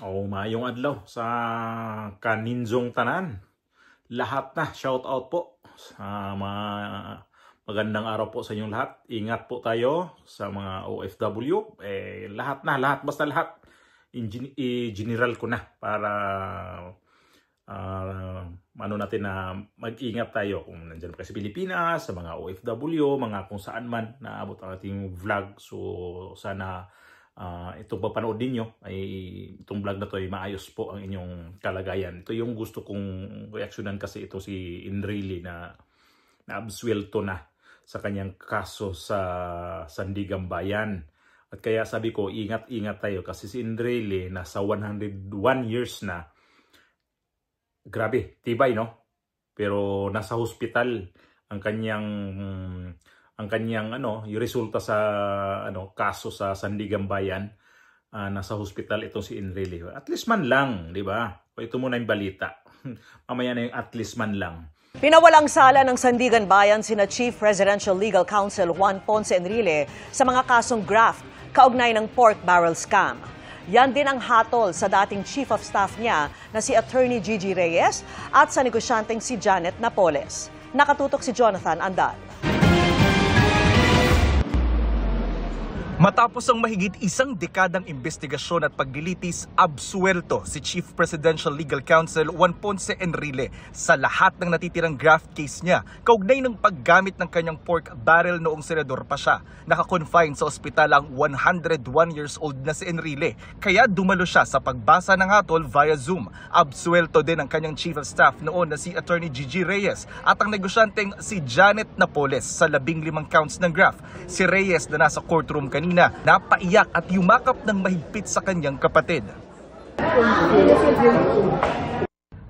Mayong adlaw sa kaninjong tanan. Lahat na, shout out po. Magandang araw po sa inyong lahat. Ingat po tayo sa mga OFW. Lahat basta lahat. I-general ko na para natin na mag-ingat tayo kung nandyan pa sa Pilipinas, sa mga OFW, mga kung saan man naabot ang ating vlog. So sana itong papanood ninyo ay itong vlog na to ay maayos po ang inyong kalagayan. Ito yung gusto kong reaksyonan kasi ito si Enrile na absuelto na sa kanyang kaso sa Sandigan Bayan. At kaya sabi ko, ingat-ingat tayo kasi si Enrile nasa 101 years na. Grabe, tibay no? Pero nasa hospital ang kanyang yung resulta sa kaso sa Sandigan Bayan. Nasa hospital itong si Enrile. At least man lang, di ba? Ito muna yung balita. Mamaya na yung at least man lang. Pinawalang sala ng Sandigan Bayan sina Chief Presidential Legal Counsel Juan Ponce Enrile sa mga kasong graft kaugnay ng pork barrel scam. Yan din ang hatol sa dating Chief of Staff niya na si Attorney Gigi Reyes at sa negosyanteng si Janet Napoles. Nakatutok si Jonathan Andal. Matapos ang mahigit isang dekadang investigasyon at paglilitis, absuelto si Chief Presidential Legal Counsel Juan Ponce Enrile sa lahat ng natitirang graft case niya kaugnay ng paggamit ng kanyang pork barrel noong senador pa siya. Naka-confine sa ospital ang 101 years old na si Enrile, kaya dumalo siya sa pagbasa ng hatol via Zoom. Absuelto din ang kanyang Chief of Staff noon na si Attorney Gigi Reyes at ang negosyanteng si Janet Napoles sa 15 counts ng graft. Si Reyes na nasa courtroom kanina napaiyak at yumakap ng mahigpit sa kanyang kapatid.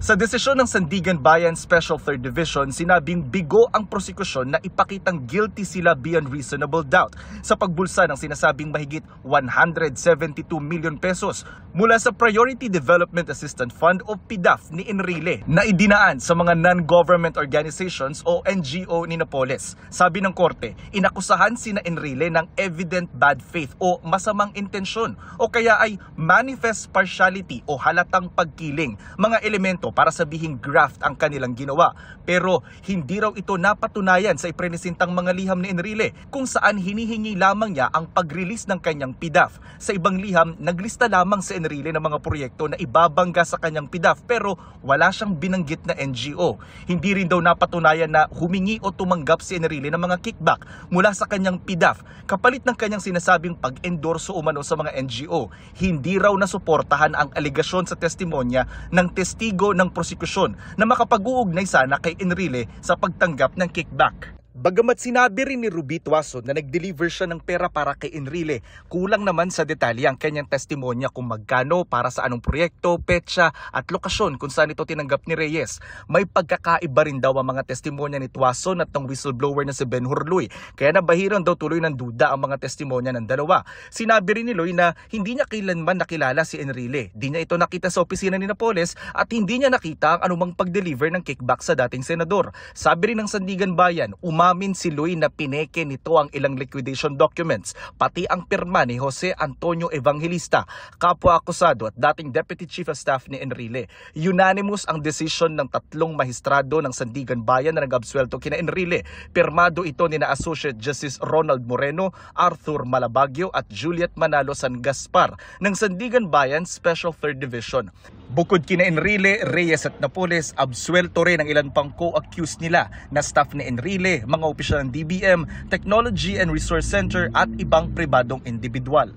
Sa desisyon ng Sandigan Bayan Special 3rd Division, sinabing bigo ang prosekusyon na ipakitang guilty sila beyond reasonable doubt sa pagbulsa ng sinasabing mahigit 172 million pesos mula sa Priority Development Assistance Fund o PDAF ni Enrile na idinaan sa mga non-government organizations o NGO ni Napoles. Sabi ng korte, inakusahan sina Enrile ng evident bad faith o masamang intensyon o kaya ay manifest partiality o halatang pagkiling, mga elemento para sabihing graft ang kanilang ginawa. Pero hindi raw ito napatunayan sa iprenesentang mga liham ni Enrile kung saan hinihingi lamang niya ang pag-release ng kanyang PDAF. Sa ibang liham, naglista lamang si Enrile ng mga proyekto na ibabangga sa kanyang PDAF pero wala siyang binanggit na NGO. Hindi rin daw napatunayan na humingi o tumanggap si Enrile ng mga kickback mula sa kanyang PDAF kapalit ng kanyang sinasabing pag-endorso umano sa mga NGO. Hindi raw nasuportahan ang alegasyon sa testimonya ng testigo ng prosekusyon na makapag-uugnay sana kay Enrile sa pagtanggap ng kickback. Bagamat sinabi rin ni Ruby Tuason na nag-deliver siya ng pera para kay Enrile, kulang naman sa detalye ang kanyang testimonya kung magkano, para sa anong proyekto, petsa at lokasyon kung saan ito tinanggap ni Reyes. May pagkakaiba rin daw ang mga testimonya ni Tuason at ng whistleblower na si Ben Hurluy, kaya nabahiran daw tuloy ng duda ang mga testimonya ng dalawa. Sinabi rin ni Loy na hindi niya kailanman nakilala si Enrile, di niya ito nakita sa opisina ni Napoles at hindi niya nakita ang anumang pag-deliver ng kickback sa dating senador. Sabi rin ng Sandigan Bayan, umamin si Loy na pineke nito ang ilang liquidation documents, pati ang pirma ni Jose Antonio Evangelista, kapwa-akusado at dating Deputy Chief of Staff ni Enrile. Unanimous ang decision ng tatlong mahistrado ng Sandigan Bayan na nag-absuelto kina Enrile. Pirmado ito ni na Associate Justice Ronald Moreno, Arthur Malabagyo at Juliet Manalo San Gaspar ng Sandigan Bayan Special 3rd Division. Bukod kina Enrile, Reyes at Napoles, absuelto rin ang ilan pang co-accused nila na staff ni Enrile, mga opisyal ng DBM, Technology and Resource Center at ibang pribadong individual.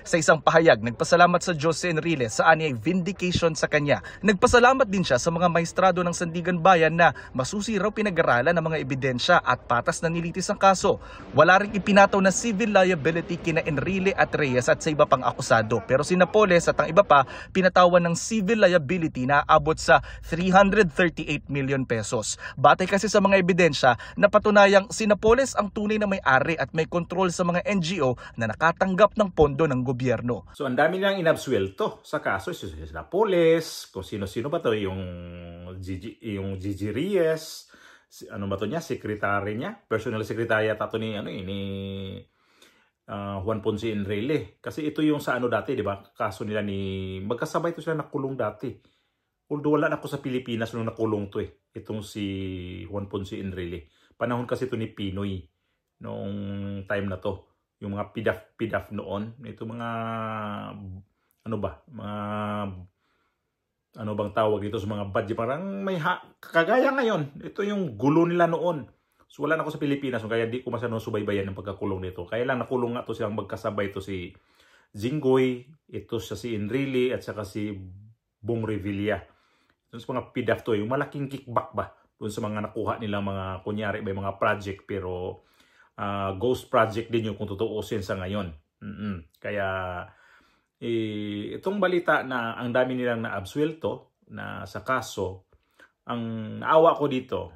Sa isang pahayag, nagpasalamat sa Diyos si Enrile sa anyay vindication sa kanya. Nagpasalamat din siya sa mga maestrado ng Sandigan Bayan na masusi raw pinag-aralan ng mga ebidensya at patas na nilitis ang kaso. Wala ring ipinataw na civil liability kina Enrile at Reyes at sa iba pang akusado. Pero si Napoles at ang iba pa pinatawan ng civil liability na abot sa 338 million pesos. Batay kasi sa mga ebidensya, napatunayang si Napoles ang tunay na may-ari at may kontrol sa mga NGO na nakatanggap ng pondo ng gobyerno. So ang dami nilang inabsuelto sa kaso, si Napoles, kung sino-sino ba to, yung Gigi Reyes, ano ba to niya, secretary niya, personal secretary at ni Juan Ponce Enrile. Kasi ito yung sa ano dati, di ba? Kaso nila magkasabay to sila nakulong dati. Although wala na ako sa Pilipinas nung nakulong to eh. Itong si Juan Ponce Enrile. Panahon kasi ito ni Pinoy noong time na to. Yung mga pidaf noon. Ito mga, ano ba? Mga, ano bang tawag dito sa mga badge? Parang may kagaya ngayon. Ito yung gulo nila noon. So wala na ako sa Pilipinas. Kaya di ko masyadong subaybayan ng pagkakulong nito. Kaya lang nakulong nga to silang magkasabay. Ito si Jinggoy. Ito siya si Enrile. At saka si Bong Revilla. Ito sa mga pidaf to. Yung malaking kickback ba? Doon sa mga nakuha nila mga kunyari may mga project. Pero ghost project din yung kung tutuusin sa ngayon. Kaya itong balita na ang dami nilang naabsuelto na sa kaso, ang naawa ko dito,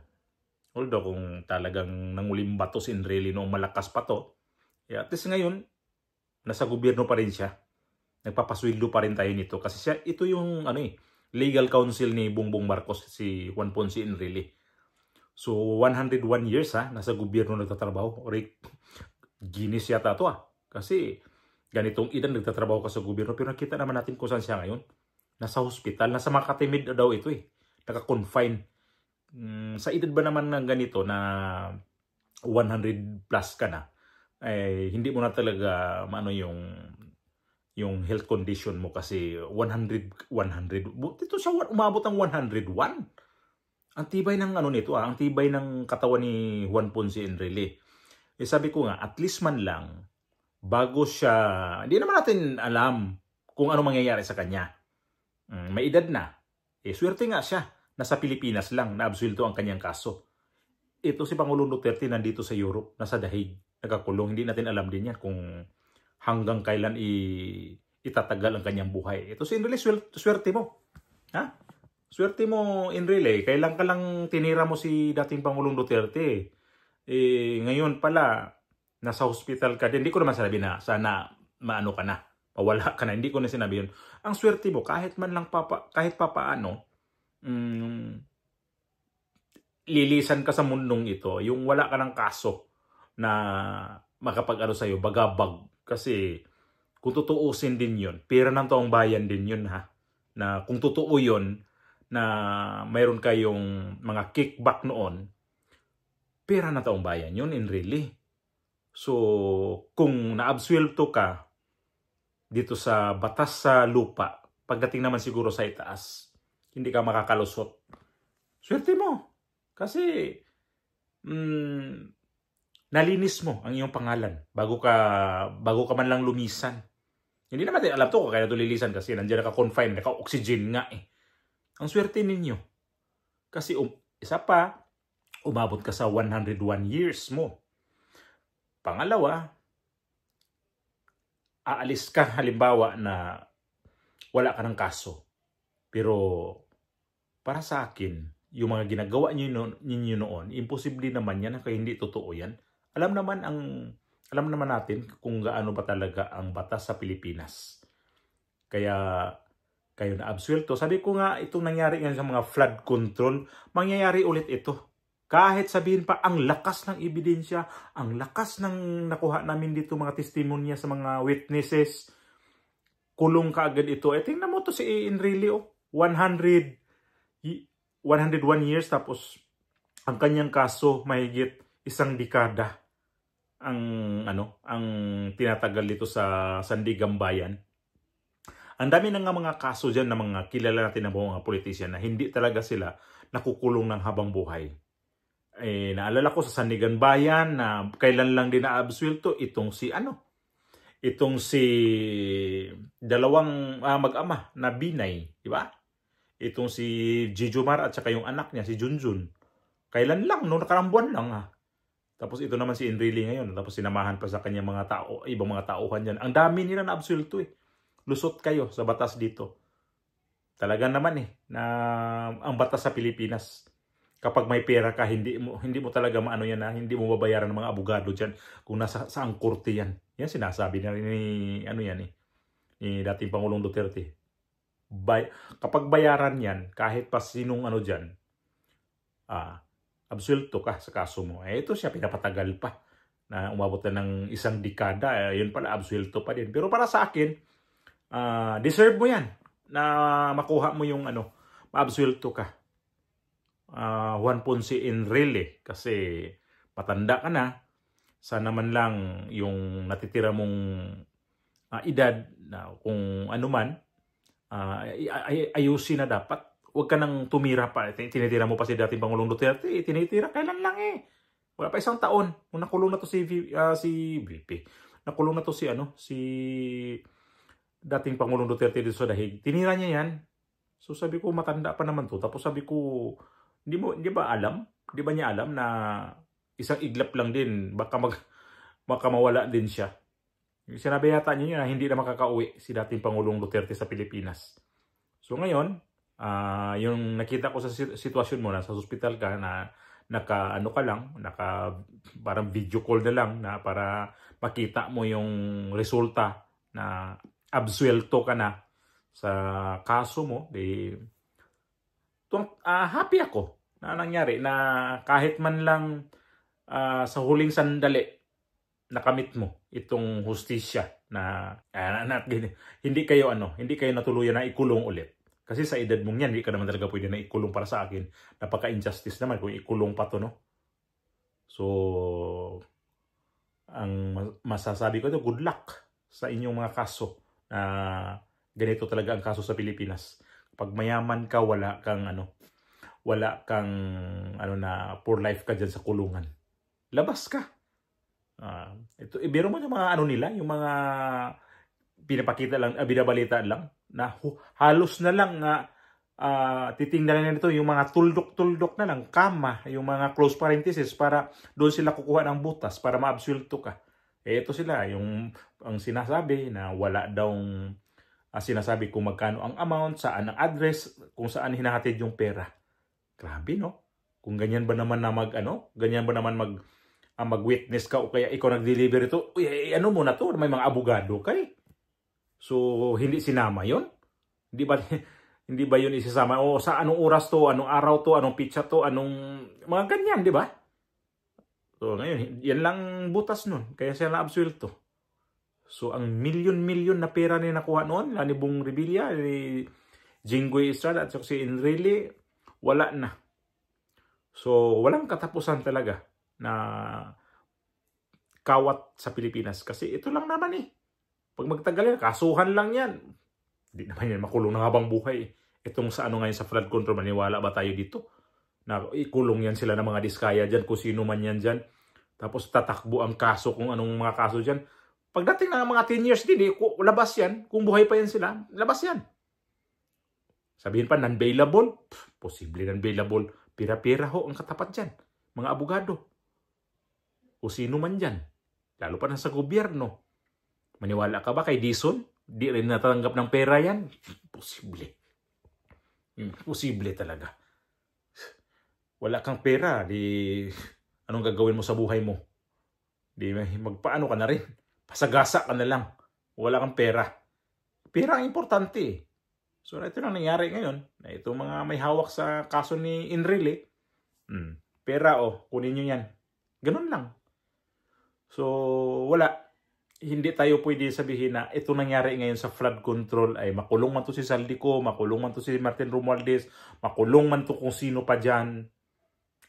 although kung talagang nangulimba to si Enrile noong malakas pa to, at least ngayon, nasa gobyerno pa rin siya. Nagpapasweldo pa rin tayo nito. Kasi siya, ito yung legal counsel ni Bongbong Marcos, si Juan Ponce Enrile. So, 101 years nasa gobyerno nagtatrabaho. Or Guinness yata ito Kasi ganitong edad nagtatrabaho ka sa gobyerno. Pero nakita naman natin kung saan siya ngayon. Nasa hospital. Nasa Makatimid daw ito Naka-confine. Sa edad ba naman ng ganito na 100 plus ka na, hindi mo na talaga yung health condition mo kasi 100. Dito siya umabot ng 101. Ang tibay ng nito ang tibay ng katawan ni Juan Ponce Enrile. Sabi ko nga, at least man lang, bago siya, hindi naman natin alam kung ano mangyayari sa kanya. May edad na. Swerte nga siya. Nasa Pilipinas lang, naabsuelto ang kanyang kaso. Ito si Pangulong Duterte nandito sa Europe, nasa Dahig, nakakulong. Hindi natin alam din yan kung hanggang kailan itatagal ang kanyang buhay. Ito si Enrile, swerte mo. Swerte mo, Enrile. Kailan ka lang tinira mo si dating Pangulong Duterte. Ngayon pala, nasa hospital ka din. Hindi ko naman sinabi na sana maano ka na. Mawala ka na. Hindi ko na sinabi yun. Ang swerte mo, kahit man lang kahit papaano, lilisan ka sa mundong ito. Yung wala ka ng kaso na makapag-ano sa'yo, bagabag. Kasi kung tutuusin din yun, pera ng taong bayan din yun Na kung totoo yun, na mayroon kayong mga kickback noon, pera na taong bayan yun, Enrile. So, kung naabsuelto ka dito sa batas sa lupa, pagdating naman siguro sa itaas, hindi ka makakalusot. Swerte mo. Kasi, nalinis mo ang iyong pangalan bago ka man lang lumisan. Hindi naman alam to kaya ito lilisan kasi nandiyan naka-confine, naka-oxygen nga Ang swerte ninyo. Kasi isa pa, umabot ka sa 101 years mo. Pangalawa, aalis ka halimbawa na wala ka ng kaso. Pero para sa akin, yung mga ginagawa ninyo noon, imposible naman yan kaya hindi totoo yan. Alam naman natin kung gaano ba talaga ang batas sa Pilipinas. Kaya kayo na absuelto. Sabi ko nga, itong nangyari ngayon sa mga flood control, mangyayari ulit ito. Kahit sabihin pa, ang lakas ng ebidensya, ang lakas ng nakuha namin dito mga testimonya sa mga witnesses, kulong kaagad ito. Tingnan mo to si Enrile, 101 years, tapos ang kanyang kaso mahigit 1 dekada ang tinatagal dito sa Sandigan Bayan. Ang dami na nga mga kaso dyan na mga kilala natin ng mga politician na hindi talaga sila nakukulong ng habang buhay. Naalala ko sa Sandigan Bayan na kailan lang din na-absuelto itong si dalawang mag-ama na Binay, di ba? Itong si Jijomar at saka yung anak niya, si Junjun. Kailan lang, no? Nakarang buwan lang Tapos ito naman si Enrile ngayon. Tapos sinamahan pa sa kanya mga tao, ibang mga tauhan dyan. Ang dami nila na-absuelto Lusot kayo sa batas dito. Talaga naman na ang batas sa Pilipinas, kapag may pera ka, hindi mo talaga hindi mo babayaran ng mga abogado dyan kung saang korte yan. Yan sinasabi na rin ni dating Pangulong Duterte. Kapag bayaran yan, kahit pa sinong dyan, absuelto ka sa kaso mo. Ito siya, pinapatagal pa. na umabot na ng isang dekada, yun pala, absuelto pa din. Pero para sa akin, deserve mo yan na makuha mo yung maabsuelto ka. Juan Ponce Enrile, kasi matanda ka na, sana man lang yung natitira mong edad na kung ano man, ayusin na dapat. Huwag ka nang tumira pa. Tinitira mo pa si dating Pangulong Duterte. Tinitira, kailan lang Wala pa isang taon. Kung nakulong na to si VP. Nakulong na to si dating Pangulong Duterte dito sa dahig. Tinira niya yan. So sabi ko, matanda pa naman to. Tapos sabi ko, di ba alam? Di ba niya alam na isang iglap lang din, baka mawala din siya. Sinabi yata niya na hindi na makakauwi si dating Pangulong Duterte sa Pilipinas. So ngayon, yung nakita ko sa sitwasyon mo, nasa hospital ka, na parang video call na lang na para makita mo yung resulta na absuelto ka na sa kaso mo. Happy ako na nangyari na kahit man lang sa huling sandali nakamit mo itong hustisya na hindi kayo natuluyan na ikulong ulit. Kasi sa edad mong yan, hindi ka naman talaga pwede na ikulong. Para sa akin, napaka-injustice naman kung ikulong pa to, no? So, ang masasabi ko ito, good luck sa inyong mga kaso na ganito talaga ang kaso sa Pilipinas. Kapag mayaman ka, wala kang for life ka dyan sa kulungan. Labas ka. Ibiro mo yung mga nila, yung mga pinapakita lang, binabalita lang, na halos na lang titingnan na nito yung mga tuldok-tuldok na lang, kama, yung mga close parenthesis para doon sila kukuha ng butas para maabsuelto ka. Ito sila, ang sinasabi na wala daw sinasabi kung magkano ang amount, saan ang address, kung saan hinahatid yung pera. Grabe, no? Kung ganyan ba naman na mag-witness ka o kaya ikaw nag-deliver ito, ano mo na to, may mga abogado kay. So, hindi sinama yon? Hindi ba yun isasama? O sa anong oras to, anong araw to, anong pitsa to, anong mga ganyan, di ba? So, ngayon, yan lang butas nun. Kaya siya na-absuelto. So, ang milyon-milyon na pera na nakuha noon, ni Bong Revilla, ni Jinggoy Estrada, at si Enrile, wala na. So, walang katapusan talaga na kawat sa Pilipinas. Kasi ito lang naman Pag magtagal yan, kasuhan lang yan. Hindi naman yan makulong na habang buhay. Itong sa ngayon sa flood control, maniwala ba tayo dito? Na ikulong yan sila ng mga diskaya dyan, kung sino man yan dyan. Tapos tatakbo ang kaso kung anong mga kaso dyan. Pagdating ng mga 10 years din, labas yan. Kung buhay pa yan sila, labas yan. Sabihin pa, non-bailable. Posible non-bailable. Pira-pira ho ang katapat dyan. Mga abogado. O sino man dyan. Lalo pa na sa gobyerno. Maniwala ka ba kay Dizon? Di rin natanggap ng pera yan? Posible. Posible talaga. Wala kang pera, anong gagawin mo sa buhay mo? Magpaano ka na rin? Pasagasa ka na lang. Wala kang pera. Pera ang importante. So ito lang nangyari ngayon. Na itong mga may hawak sa kaso ni Enrile. Pera kunin nyo yan. Ganun lang. So wala. Hindi tayo pwede sabihin na ito nangyari ngayon sa flood control ay makulong man to si Saldico, makulong man to si Martin Romualdez, makulong man to kung sino pa dyan.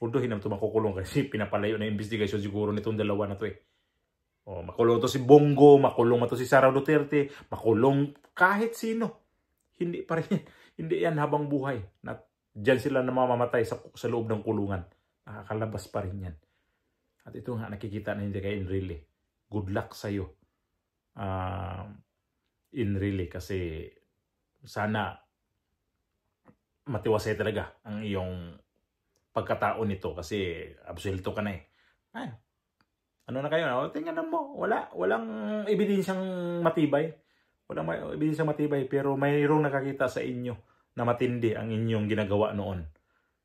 Although hindi naman ito makukulong kasi pinapalayo na investigation siguro nitong dalawa na to makulong to si Bongo, makulong man to si Sara Duterte, makulong kahit sino. Hindi pa rin, hindi yan habang buhay. Na dyan sila namamatay sa loob ng kulungan. Nakakalabas pa rin yan. At ito nga nakikita na hindi kay Enrile. Good luck sa'yo. Enrile, kasi sana matiwasay talaga ang iyong pagkatao nito kasi absuelto ka na Ano na kayo? Tingnan mo, walang ebidensyang matibay. Walang ebidensyang matibay pero mayroong nakakita sa inyo na matindi ang inyong ginagawa noon.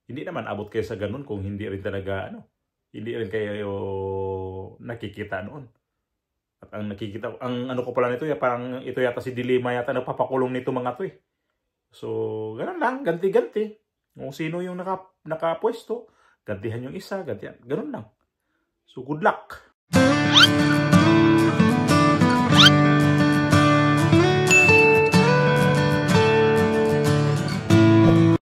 Hindi naman abot kayo sa ganun kung hindi rin talaga hindi rin kayo nakikita noon. At ang nakikita, ang ko pala nito, parang ito yata si Dilima yata nagpapakulong nito mga to So, ganun lang, ganti-ganti. Kung sino yung nakapwesto, gantihan yung isa, gantihan. Ganun lang. So, good luck! News.